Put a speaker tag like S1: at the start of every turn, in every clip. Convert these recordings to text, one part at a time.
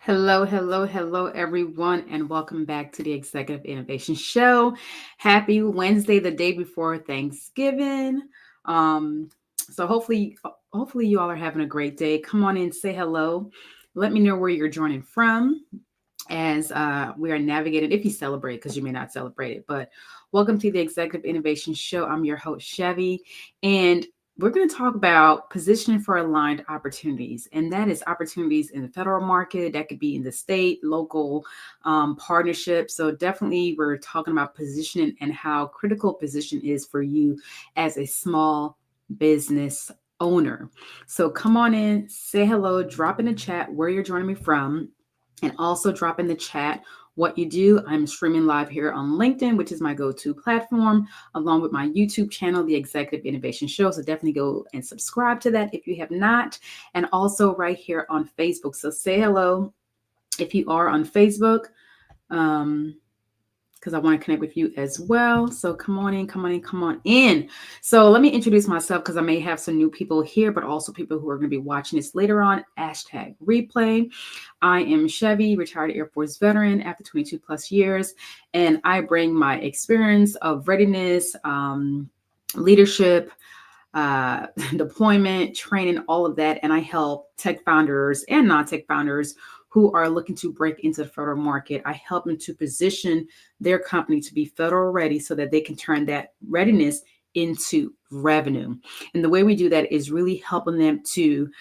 S1: Hello, hello, hello, everyone, and welcome back to the Executive Innovation Show. Happy Wednesday, the day before Thanksgiving. So hopefully you all are having a great day. Come on in, say hello. Let me know where you're joining from as we are navigating, if you celebrate, because you may not celebrate it. But welcome to the Executive Innovation Show. I'm your host, Shevvy, and we're going to talk about positioning for aligned opportunities, and that is opportunities in the federal market. That could be in the state, local partnerships. So definitely, we're talking about positioning and how critical position is for you as a small business owner. So come on in, say hello, drop in the chat where you're joining me from, and also drop in the chat what you do. I'm streaming live here on LinkedIn, which is my go-to platform, along with my YouTube channel, The Executive Innovation Show. So definitely go and subscribe to that if you have not. And also right here on Facebook. So say hello if you are on Facebook, because I want to connect with you as well. So come on in, come on in, come on in. So let me introduce myself, because I may have some new people here, but also people who are going to be watching this later on. #replay. I am Shevvy, retired Air Force veteran after 22 plus years, and I bring my experience of readiness, leadership, deployment, training, all of that. And I help tech founders and non-tech founders who are looking to break into the federal market. I help them to position their company to be federal ready so that they can turn that readiness into revenue. And the way we do that is really helping them to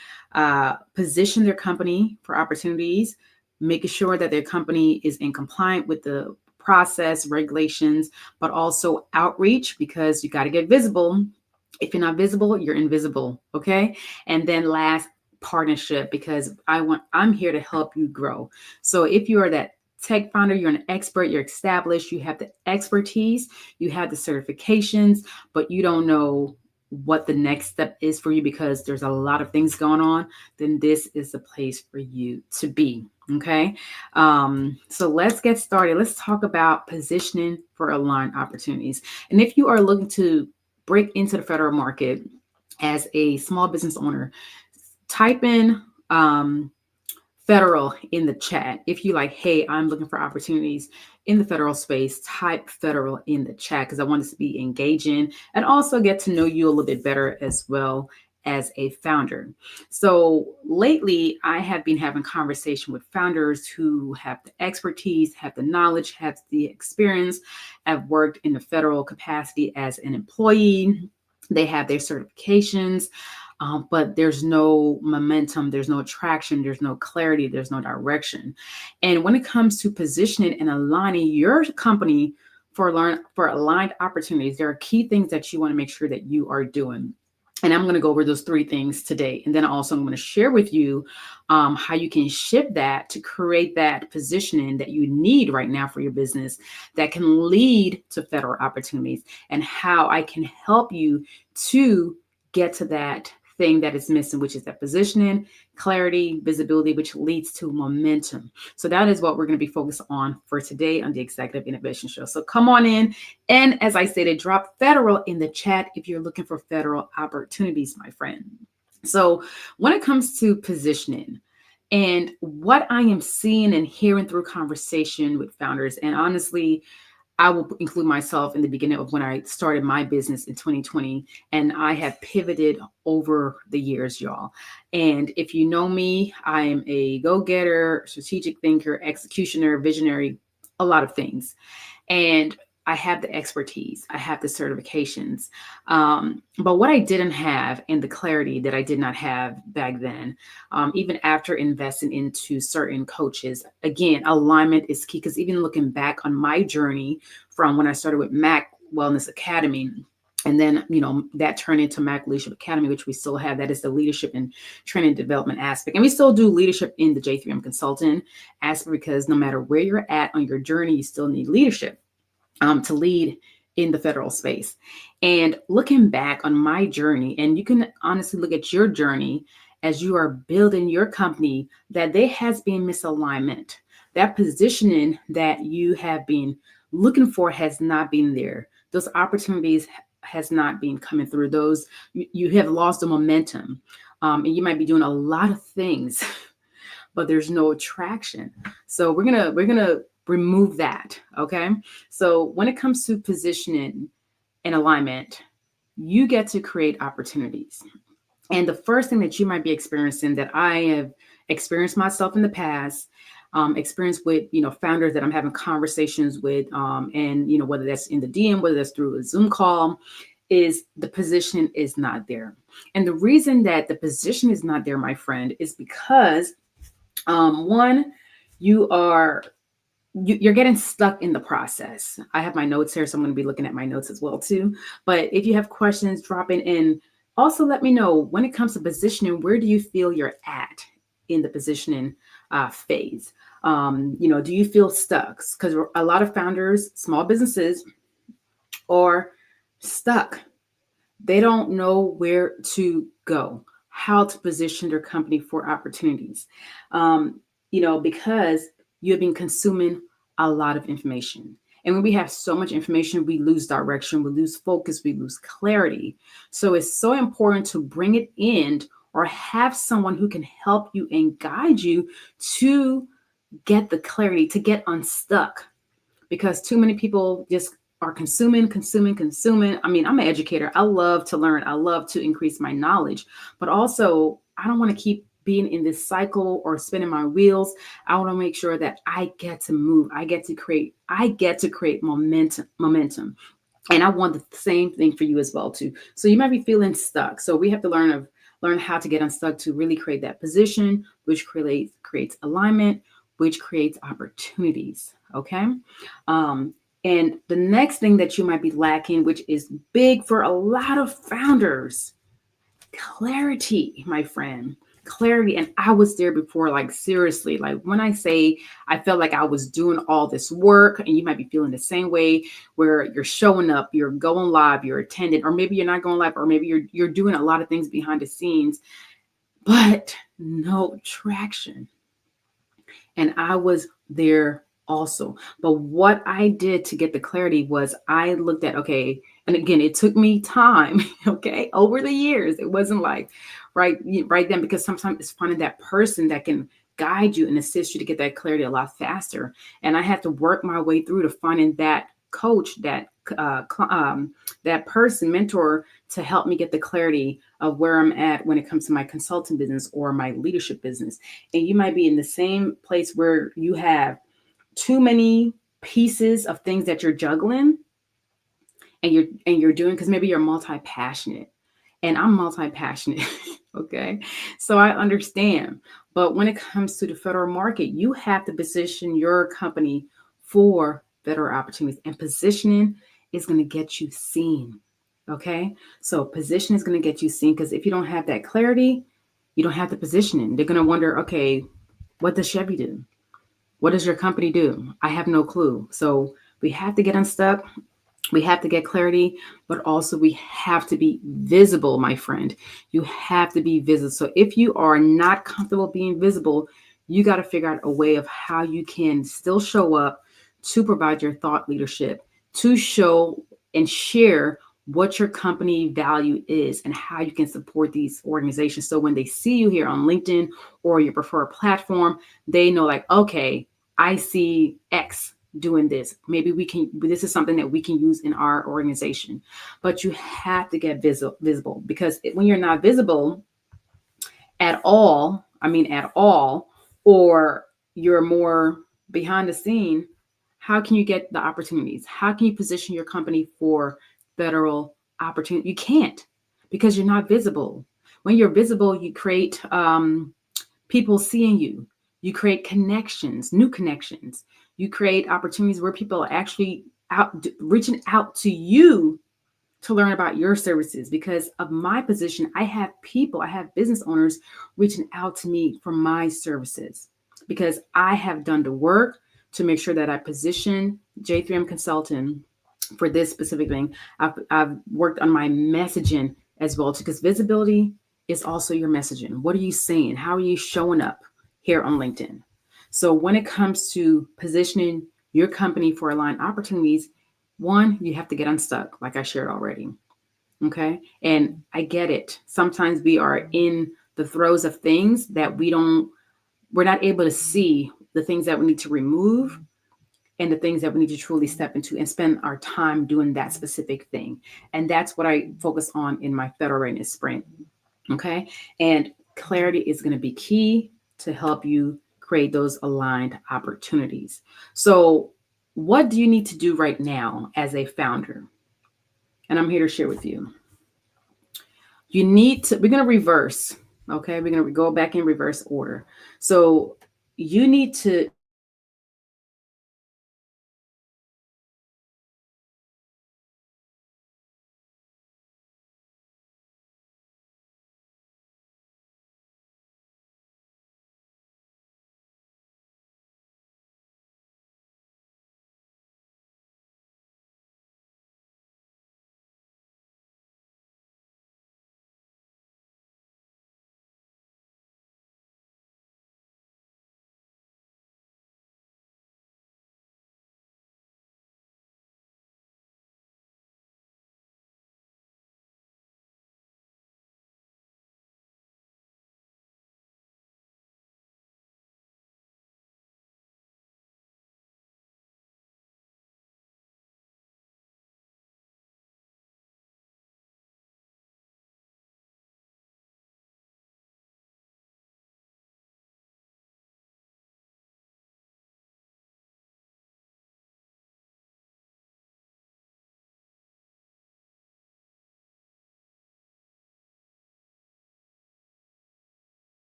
S1: position their company for opportunities, making sure that their company is in compliant with the process, regulations, but also outreach, because you got to get visible. If you're not visible, you're invisible. Okay. And then last, partnership, because I'm here to help you grow. So if you are that tech founder, you're an expert, you're established, you have the expertise, you have the certifications, but you don't know what the next step is for you because there's a lot of things going on, then this is the place for you to be. Okay. So let's get started. Let's talk about positioning for aligned opportunities. And if you are looking to break into the federal market as a small business owner, type in federal in the chat. If you like, hey, I'm looking for opportunities in the federal space, type federal in the chat, because I want this to be engaging and also get to know you a little bit better as well as a founder. So lately, I have been having conversation with founders who have the expertise, have the knowledge, have the experience, have worked in the federal capacity as an employee. They have their certifications, but there's no momentum, there's no traction, there's no clarity, there's no direction. And when it comes to positioning and aligning your company for aligned opportunities, there are key things that you want to make sure that you are doing. And I'm going to go over those 3 things today. And then also I'm going to share with you how you can shift that to create that positioning that you need right now for your business that can lead to federal opportunities, and how I can help you to get to that thing that is missing, which is that positioning, clarity, visibility, which leads to momentum. So that is what we're going to be focused on for today on the Executive Innovation Show. So come on in. And as I stated, drop federal in the chat if you're looking for federal opportunities, my friend. So when it comes to positioning and what I am seeing and hearing through conversation with founders, and honestly, I will include myself in the beginning of when I started my business in 2020, and I have pivoted over the years, y'all. And if you know me, I am a go-getter, strategic thinker, executioner, visionary, a lot of things. And I have the expertise, I have the certifications. But what I didn't have, and the clarity that I did not have back then, even after investing into certain coaches, again, alignment is key. Because even looking back on my journey from when I started with Mac Wellness Academy, and then, that turned into Mac Leadership Academy, which we still have. That is the leadership and training development aspect. And we still do leadership in the J3M consultant aspect, because no matter where you're at on your journey, you still need leadership to lead in the federal space. And looking back on my journey, and you can honestly look at your journey as you are building your company, that there has been misalignment. That positioning that you have been looking for has not been there. Those opportunities has not been coming through. Those, you have lost the momentum. And you might be doing a lot of things, but there's no traction. So we're gonna remove that. Okay. So when it comes to positioning and alignment, you get to create opportunities. And the first thing that you might be experiencing, that I have experienced myself in the past, experienced with, founders that I'm having conversations with, and, whether that's in the DM, whether that's through a Zoom call, is the position is not there. And the reason that the position is not there, my friend, is because, one, you're getting stuck in the process. I have my notes here, so I'm going to be looking at my notes as well too. But if you have questions, drop it in. Also, let me know when it comes to positioning, where do you feel you're at in the positioning phase? Do you feel stuck? Because a lot of founders, small businesses, are stuck. They don't know where to go, how to position their company for opportunities, because you have been consuming a lot of information. And when we have so much information, we lose direction, we lose focus, we lose clarity. So it's so important to bring it in, or have someone who can help you and guide you to get the clarity, to get unstuck. Because too many people just are consuming. I mean, I'm an educator. I love to learn. I love to increase my knowledge, but also I don't want to keep being in this cycle or spinning my wheels. I want to make sure that I get to move. I get to create momentum. And I want the same thing for you as well too. So you might be feeling stuck. So we have to learn how to get unstuck, to really create that position, which creates alignment, which creates opportunities. Okay. And the next thing that you might be lacking, which is big for a lot of founders, clarity, my friend. Clarity. And I was there before, like seriously, like when I say I felt like I was doing all this work, and you might be feeling the same way, where you're showing up, you're going live, you're attending, or maybe you're not going live, or maybe you're doing a lot of things behind the scenes, but no traction. And I was there also. But what I did to get the clarity was I looked at, okay, and again, it took me time, okay, over the years. It wasn't like right then, because sometimes it's finding that person that can guide you and assist you to get that clarity a lot faster. And I had to work my way through to finding that coach, that person, mentor, to help me get the clarity of where I'm at when it comes to my consulting business or my leadership business. And you might be in the same place where you have too many pieces of things that you're juggling, and you're doing, because maybe you're multi-passionate, and I'm multi-passionate. Okay. So I understand. But when it comes to the federal market, you have to position your company for better opportunities, and positioning is going to get you seen. Okay. So position is going to get you seen, because if you don't have that clarity, you don't have the positioning. They're going to wonder, okay, what does Shevvy do? What does your company do? I have no clue. So we have to get unstuck. We have to get clarity, but also we have to be visible, my friend. You have to be visible. So if you are not comfortable being visible, you got to figure out a way of how you can still show up to provide your thought leadership, to show and share what your company value is and how you can support these organizations. So when they see you here on LinkedIn or your preferred platform, they know, like, okay, I see X doing this. Maybe this is something that we can use in our organization. But you have to get visible, because when you're not visible at all, or you're more behind the scene, how can you get the opportunities? How can you position your company for federal opportunity? You can't, because you're not visible. When you're visible, you create people seeing you. You create connections, new connections. You create opportunities where people are actually reaching out to you to learn about your services. Because of my position, I have business owners reaching out to me for my services, because I have done the work to make sure that I position J3M Consulting for this specific thing. I've worked on my messaging as well, because visibility is also your messaging. What are you saying? How are you showing up here on LinkedIn? So when it comes to positioning your company for aligned opportunities, one, you have to get unstuck, like I shared already. Okay. And I get it. Sometimes we are in the throes of things that we don't we're not able to see the things that we need to remove and the things that we need to truly step into and spend our time doing that specific thing. And that's what I focus on in my federal readiness sprint. Okay. And clarity is going to be key to help you create those aligned opportunities. So, what do you need to do right now as a founder? And I'm here to share with you. You need to, we're going to reverse. Okay. We're going to go back in reverse order. So, you need to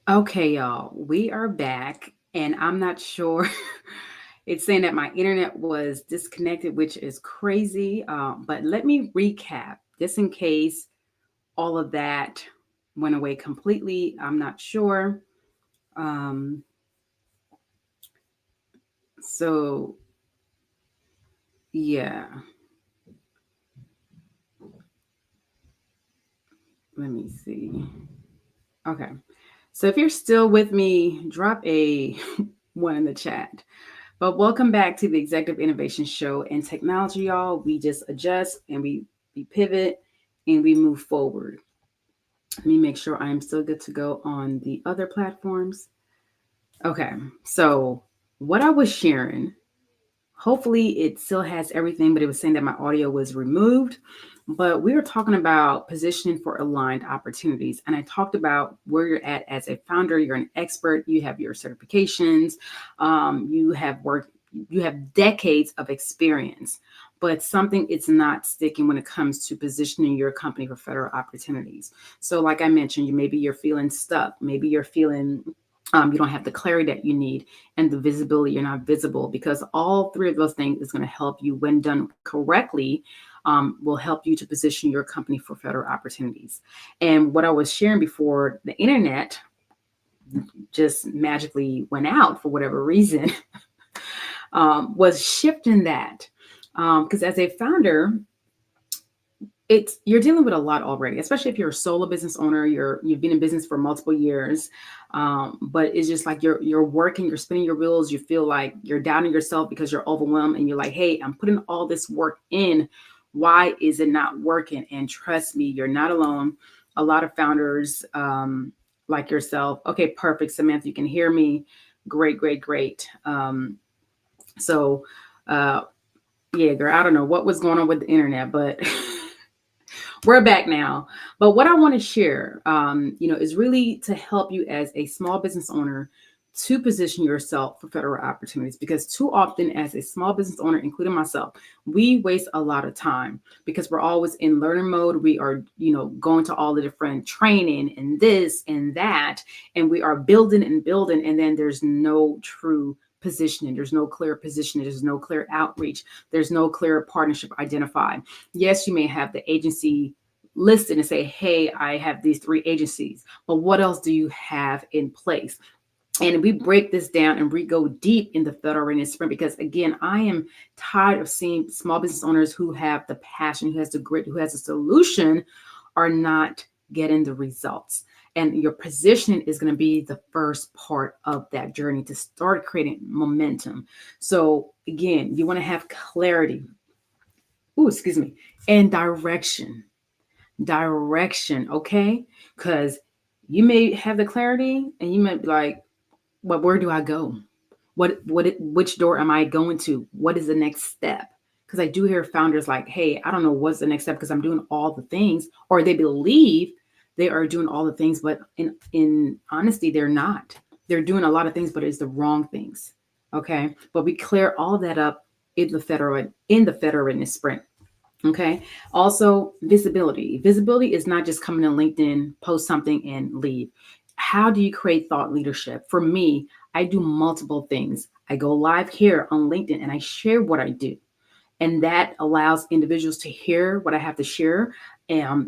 S1: Okay, y'all, we are back, and I'm not sure. It's saying that my internet was disconnected, which is crazy. But let me recap just in case all of that went away completely. I'm not sure. Um, so, yeah, let me see. Okay. So if you're still with me, drop a one in the chat. But welcome back to the Executive Innovation Show. And technology, y'all, we just adjust and we pivot and we move forward. Let me make sure I'm still good to go on the other platforms. Okay, so what I was sharing, hopefully it still has everything, but it was saying that my audio was removed. But we were talking about positioning for aligned opportunities. And I talked about where you're at as a founder. You're an expert. You have your certifications. You have decades of experience, but something it's not sticking when it comes to positioning your company for federal opportunities. So like I mentioned, maybe you're feeling stuck. Maybe you're feeling you don't have the clarity that you need and the visibility. You're not visible, because all three of those things is going to help you, when done correctly, will help you to position your company for federal opportunities. And what I was sharing before the internet just magically went out for whatever reason was shifting that. Because as a founder, you're dealing with a lot already, especially if you're a solo business owner, you've been in business for multiple years. But it's just like you're working, you're spinning your wheels, you feel like you're doubting yourself because you're overwhelmed, and you're like, hey, I'm putting all this work in. Why is it not working? And trust me, you're not alone. A lot of founders like yourself. Okay, perfect. Samantha, you can hear me. Great, great, great. So yeah, girl, I don't know what was going on with the internet, but we're back now. But what I want to share, is really to help you as a small business owner to position yourself for federal opportunities. Because too often, as a small business owner, including myself, we waste a lot of time because we're always in learning mode. We are, going to all the different training and this and that, and we are building and building, and then there's no true positioning. There's no clear positioning. There's no clear outreach. There's no clear partnership identified. Yes, you may have the agency listed and say, hey, I have these 3 agencies, but what else do you have in place? And we break this down and we go deep in the federal readiness sprint, because again, I am tired of seeing small business owners who have the passion, who has the grit, who has a solution, are not getting the results. And your positioning is going to be the first part of that journey to start creating momentum. So again, you want to have clarity, and direction. Okay? Because you may have the clarity and you might be like, but where do I go? Which door am I going to? What is the next step? Because I do hear founders like, hey, I don't know what's the next step because I'm doing all the things, or they believe they are doing all the things, but in honesty, they're not. They're doing a lot of things, but it's the wrong things. Okay. But we clear all that up in the federal readiness sprint. Okay. Also, visibility. Visibility is not just coming to LinkedIn, post something and leave. How do you create thought leadership? For me, I do multiple things. I go live here on LinkedIn and I share what I do. And that allows individuals to hear what I have to share,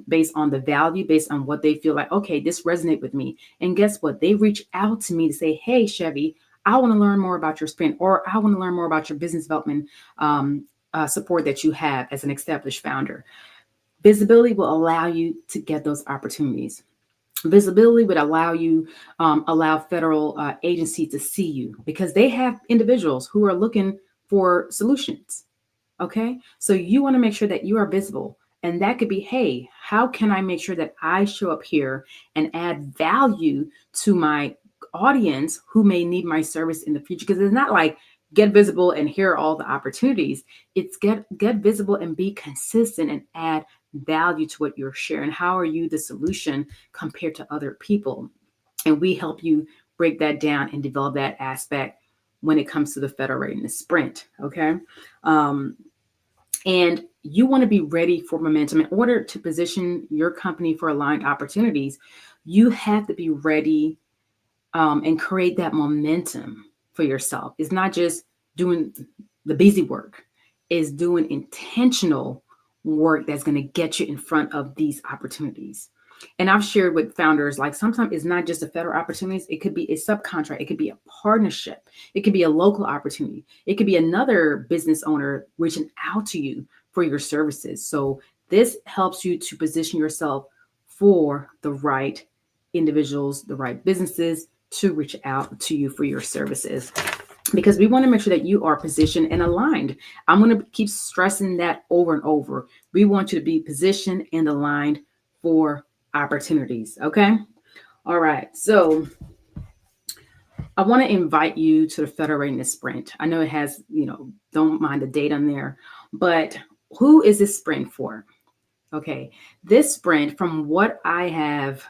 S1: based on the value, based on what they feel like, okay, this resonates with me. And guess what? They reach out to me to say, hey, Shevvy, I want to learn more about your sprint, or I want to learn more about your business development support that you have as an established founder. Visibility will allow you to get those opportunities. Visibility would allow federal agencies to see you, because they have individuals who are looking for solutions. Okay. So you want to make sure that you are visible. And that could be, hey, how can I make sure that I show up here and add value to my audience who may need my service in the future? Because it's not like get visible and here are all the opportunities. It's get visible and be consistent and add value to what you're sharing. How are you the solution compared to other people? And we help you break that down and develop that aspect when it comes to the federal readiness sprint. Okay. And you want to be ready for momentum. In order to position your company for aligned opportunities, you have to be ready and create that momentum for yourself. It's not just doing the busy work, it's doing intentional work that's going to get you in front of these opportunities. And I've shared with founders, like sometimes it's not just a federal opportunities. It could be a subcontract. It could be a partnership. It could be a local opportunity. It could be another business owner reaching out to you for your services. So this helps you to position yourself for the right individuals, the right businesses to reach out to you for your services, because we want to make sure that you are positioned and aligned. I'm going to keep stressing that over and over. We want you to be positioned and aligned for opportunities. Okay. All right. So I want to invite you to the federal readiness sprint. I know it has, don't mind the date on there, but who is this sprint for? Okay. This sprint, from what I have,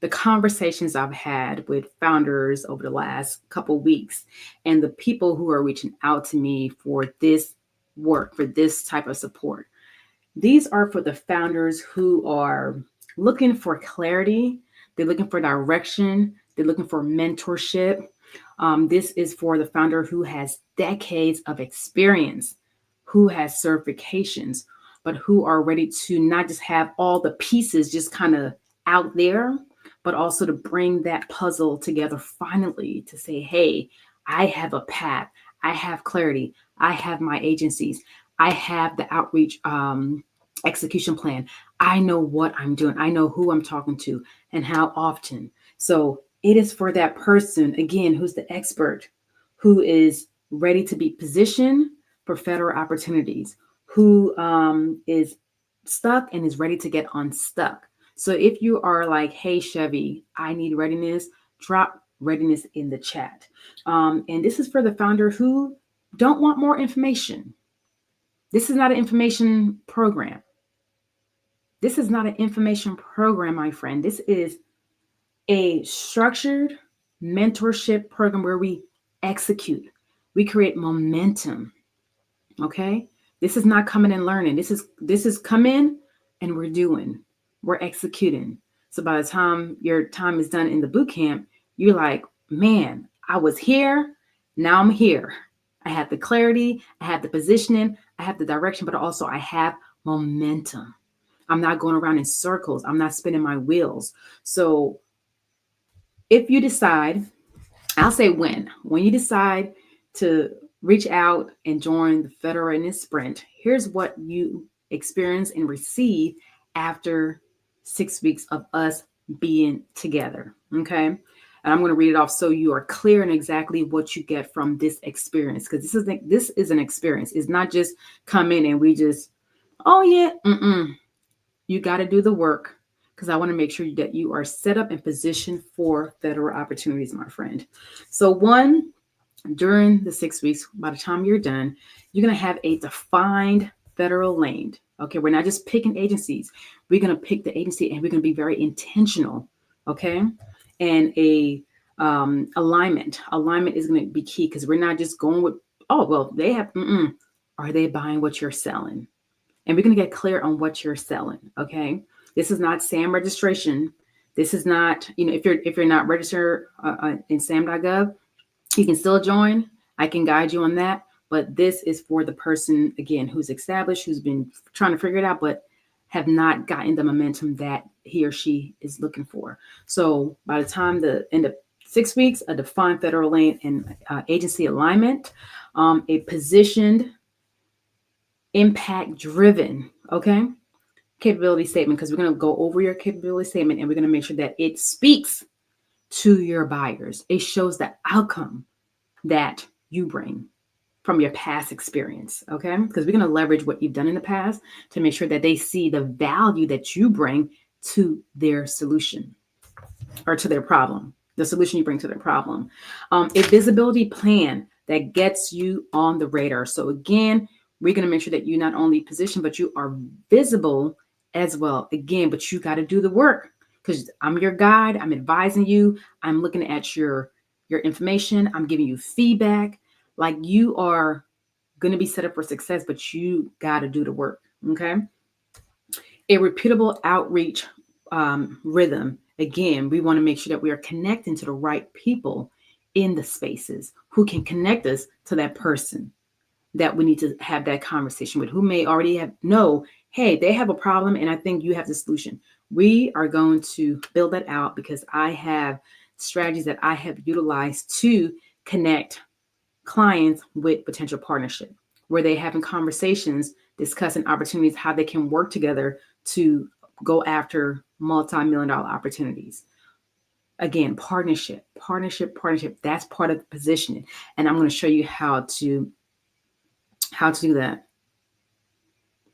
S1: the conversations I've had with founders over the last couple of weeks, and the people who are reaching out to me for this work, for this type of support, these are for the founders who are looking for clarity. They're looking for direction. They're looking for mentorship. This is for the founder who has decades of experience, who has certifications, but who are ready to not just have all the pieces just kind of out there, but also to bring that puzzle together finally to say, hey, I have a path. I have clarity. I have my agencies. I have the outreach execution plan. I know what I'm doing. I know who I'm talking to and how often. So it is for that person, again, who's the expert, who is ready to be positioned for federal opportunities, who is stuck and is ready to get unstuck. So if you are like, hey, Shevvy, I need readiness, drop readiness in the chat. And this is for the founder who don't want more information. This is not an information program. This is not an information program, my friend. This is a structured mentorship program where we execute. We create momentum. Okay? This is not coming and learning. This is come in and we're doing. We're executing. So by the time your time is done in the boot camp, you're like, man, I was here. Now I'm here. I have the clarity. I have the positioning. I have the direction, but also I have momentum. I'm not going around in circles. I'm not spinning my wheels. So if you decide, I'll say when you decide to reach out and join the Federal Readiness Sprint, here's what you experience and receive after 6 weeks of us being together. Okay. And I'm going to read it off so you are clear on exactly what you get from this experience. Because this is an experience. It's not just come in and we just, oh yeah, you got to do the work, because I want to make sure that you are set up and positioned for federal opportunities, my friend. So during the 6 weeks, by the time you're done, you're going to have a defined federal lane. Okay. We're not just picking agencies. We're going to pick the agency and we're going to be very intentional. Okay. And alignment is going to be key, because we're not just going with, oh, well, they have, are they buying what you're selling? And we're going to get clear on what you're selling. Okay. This is not SAM registration. This is not, if you're not registered in SAM.gov, you can still join. I can guide you on that. But this is for the person, again, who's established, who's been trying to figure it out, but have not gotten the momentum that he or she is looking for. So by the time the end of 6 weeks, a defined federal lane and agency alignment, a positioned, impact driven, okay, capability statement, because we're going to go over your capability statement and we're going to make sure that it speaks to your buyers. It shows the outcome that you bring from your past experience, okay? Because we're going to leverage what you've done in the past to make sure that they see the value that you bring to their solution or to their problem, the solution you bring to their problem. A visibility plan that gets you on the radar. So again, we're going to make sure that you not only position, but you are visible as well. Again, but you got to do the work, because I'm your guide. I'm advising you. I'm looking at your information. I'm giving you feedback. Like, you are going to be set up for success, but you got to do the work. Okay. A repeatable outreach rhythm. Again, we want to make sure that we are connecting to the right people in the spaces who can connect us to that person that we need to have that conversation with, who may already know, hey, they have a problem and I think you have the solution. We are going to build that out, because I have strategies that I have utilized to connect clients with potential partnership, where they having conversations, discussing opportunities, how they can work together to go after multi-million-dollar opportunities. Again, partnership. That's part of the positioning. And I'm going to show you how to do that.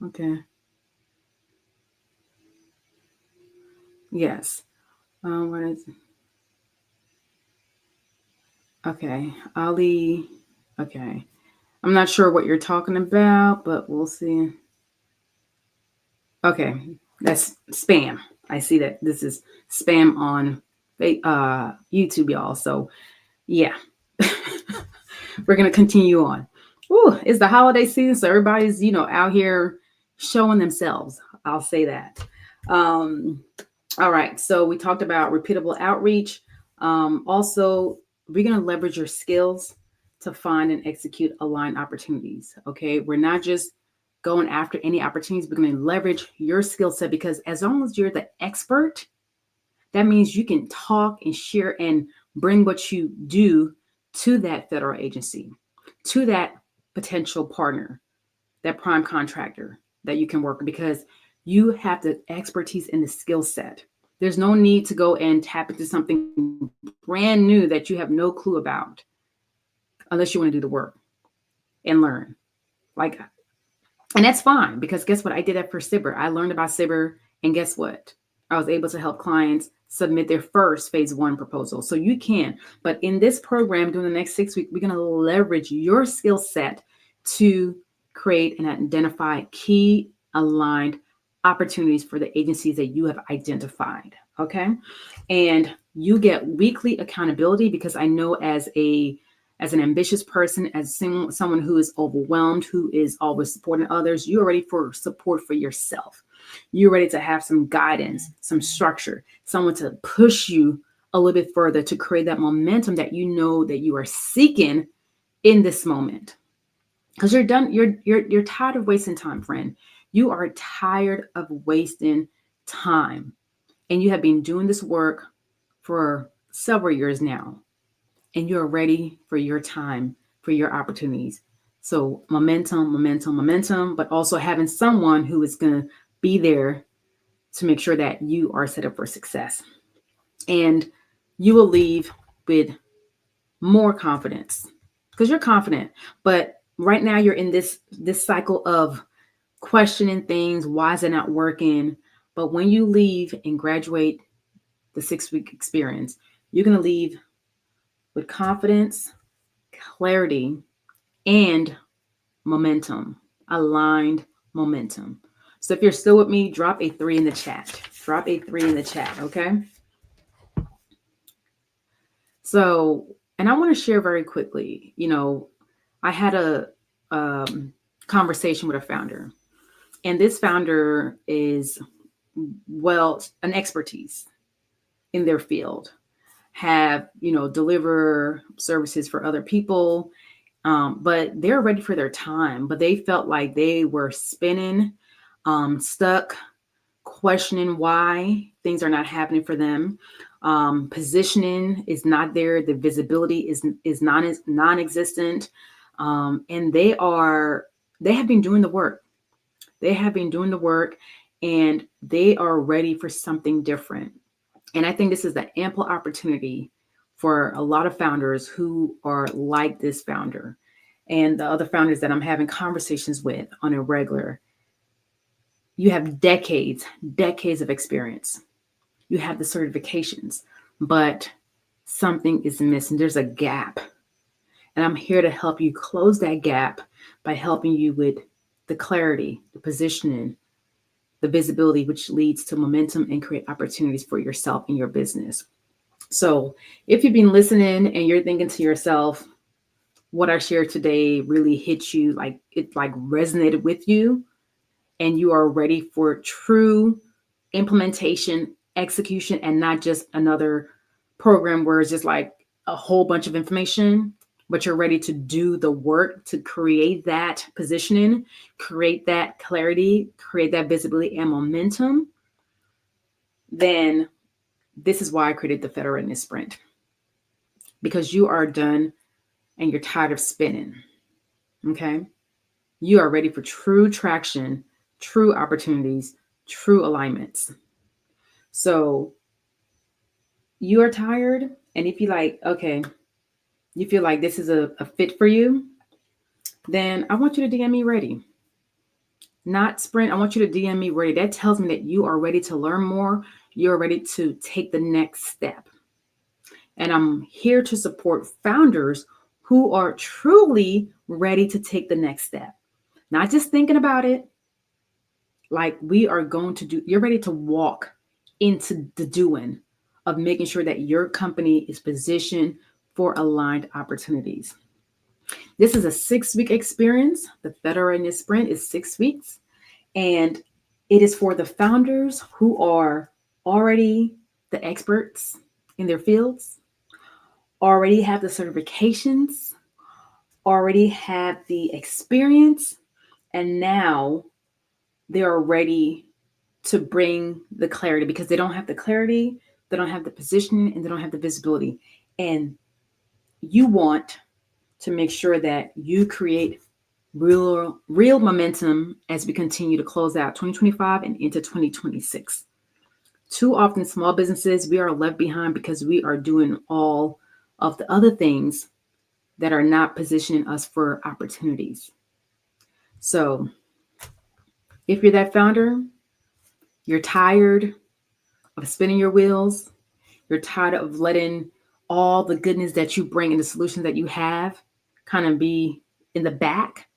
S1: Okay. Yes. What is it? Okay. Ali. Okay. I'm not sure what you're talking about, but we'll see. Okay. That's spam. I see that this is spam on YouTube, y'all. So yeah, we're going to continue on. Ooh, it's the holiday season, so everybody's, out here showing themselves. I'll say that. All right. So we talked about repeatable outreach. Also, we're going to leverage your skills to find and execute aligned opportunities. Okay. We're not just going after any opportunities. We're going to leverage your skill set, because as long as you're the expert, that means you can talk and share and bring what you do to that federal agency, to that potential partner, that prime contractor, that you can work with because you have the expertise and the skill set. There's no need to go and tap into something brand new that you have no clue about unless you want to do the work and learn. Like, and that's fine because guess what? I did that for SBIR. I learned about SBIR, and guess what? I was able to help clients submit their first phase 1 proposal. So you can, but in this program during the next 6 weeks, we're going to leverage your skill set to create and identify key aligned opportunities for the agencies that you have identified. Okay. And you get weekly accountability because I know as an ambitious person, as someone who is overwhelmed, who is always supporting others, you're ready for support for yourself. You're ready to have some guidance, some structure, someone to push you a little bit further to create that momentum that you know that you are seeking in this moment. Because you're done, you're tired of wasting time, friend. You are tired of wasting time. And you have been doing this work for several years now. And you're ready for your time, for your opportunities. So momentum, but also having someone who is going to be there to make sure that you are set up for success. And you will leave with more confidence because you're confident. But right now you're in this cycle of questioning things. Why is it not working? But when you leave and graduate the 6-week experience, you're going to leave with confidence, clarity, and momentum, aligned momentum. So if you're still with me, drop a 3 in the chat. Drop a 3 in the chat, okay? So, and I want to share very quickly, I had a conversation with a founder, and this founder is, an expertise in their field, have, deliver services for other people, but they're ready for their time, but they felt like they were spinning, stuck, questioning why things are not happening for them. Positioning is not there. The visibility is non-existent. And they have been doing the work. They have been doing the work and they are ready for something different. And I think this is the ample opportunity for a lot of founders who are like this founder and the other founders that I'm having conversations with on a regular. You have decades of experience. You have the certifications, but something is missing. There's a gap. And I'm here to help you close that gap by helping you with the clarity, the positioning, the visibility, which leads to momentum and create opportunities for yourself and your business. So if you've been listening and you're thinking to yourself, what I shared today really hit you, like it resonated with you, and you are ready for true implementation, execution, and not just another program where it's just like a whole bunch of information, but you're ready to do the work to create that positioning, create that clarity, create that visibility and momentum, then this is why I created the Federal Readiness Sprint. Because you are done and you're tired of spinning, okay? You are ready for true traction, true opportunities, true alignments. So you are tired, and if you you feel like this is a fit for you, then I want you to DM me ready. Not sprint. I want you to DM me ready. That tells me that you are ready to learn more. You're ready to take the next step. And I'm here to support founders who are truly ready to take the next step. Not just thinking about it. Like we are going to do, you're ready to walk into the doing of making sure that your company is positioned for aligned opportunities. This is a 6-week experience. The Federal Readiness Sprint is 6 weeks, and it is for the founders who are already the experts in their fields, already have the certifications, already have the experience, and now they are ready to bring the clarity because they don't have the clarity, they don't have the positioning, and they don't have the visibility. And you want to make sure that you create real momentum as we continue to close out 2025 and into 2026. Too often, small businesses, we are left behind because we are doing all of the other things that are not positioning us for opportunities. So if you're that founder, you're tired of spinning your wheels, you're tired of letting all the goodness that you bring and the solutions that you have kind of be in the back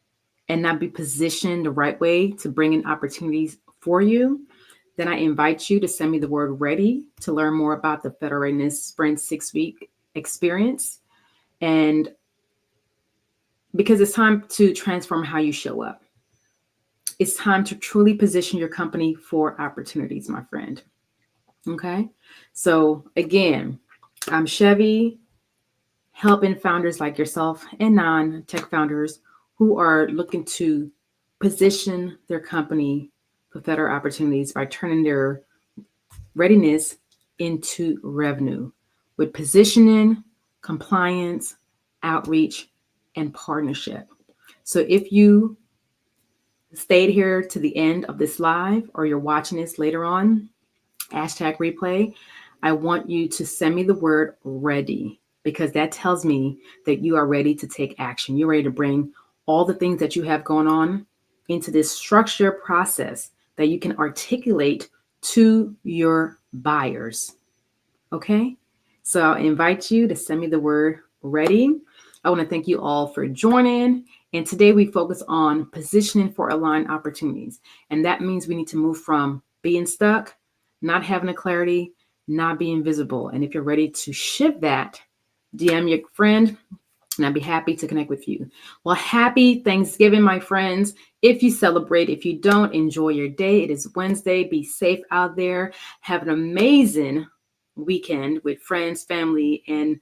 S1: and not be positioned the right way to bring in opportunities for you, then I invite you to send me the word ready to learn more about the Federal Readiness Sprint 6-week experience. And because it's time to transform how you show up. It's time to truly position your company for opportunities, my friend. Okay. So again, I'm Shevvy, helping founders like yourself and non-tech founders who are looking to position their company for better opportunities by turning their readiness into revenue with positioning, compliance, outreach, and partnership. So if you stayed here to the end of this live or you're watching this later on, #replay, I want you to send me the word ready, because that tells me that you are ready to take action. You're ready to bring all the things that you have going on into this structure process that you can articulate to your buyers. Okay? So I'll invite you to send me the word ready. I want to thank you all for joining. And today we focus on positioning for aligned opportunities. And that means we need to move from being stuck, not having a clarity, not being visible. And if you're ready to shift that, DM your friend and I'd be happy to connect with you. Well, happy Thanksgiving, my friends. If you celebrate, if you don't, enjoy your day. It is Wednesday. Be safe out there. Have an amazing weekend with friends, family, and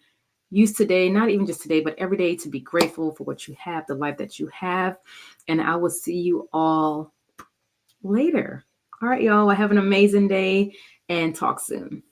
S1: use today, not even just today, but every day, to be grateful for what you have, the life that you have. And I will see you all later. All right, y'all. Have an amazing day and talk soon.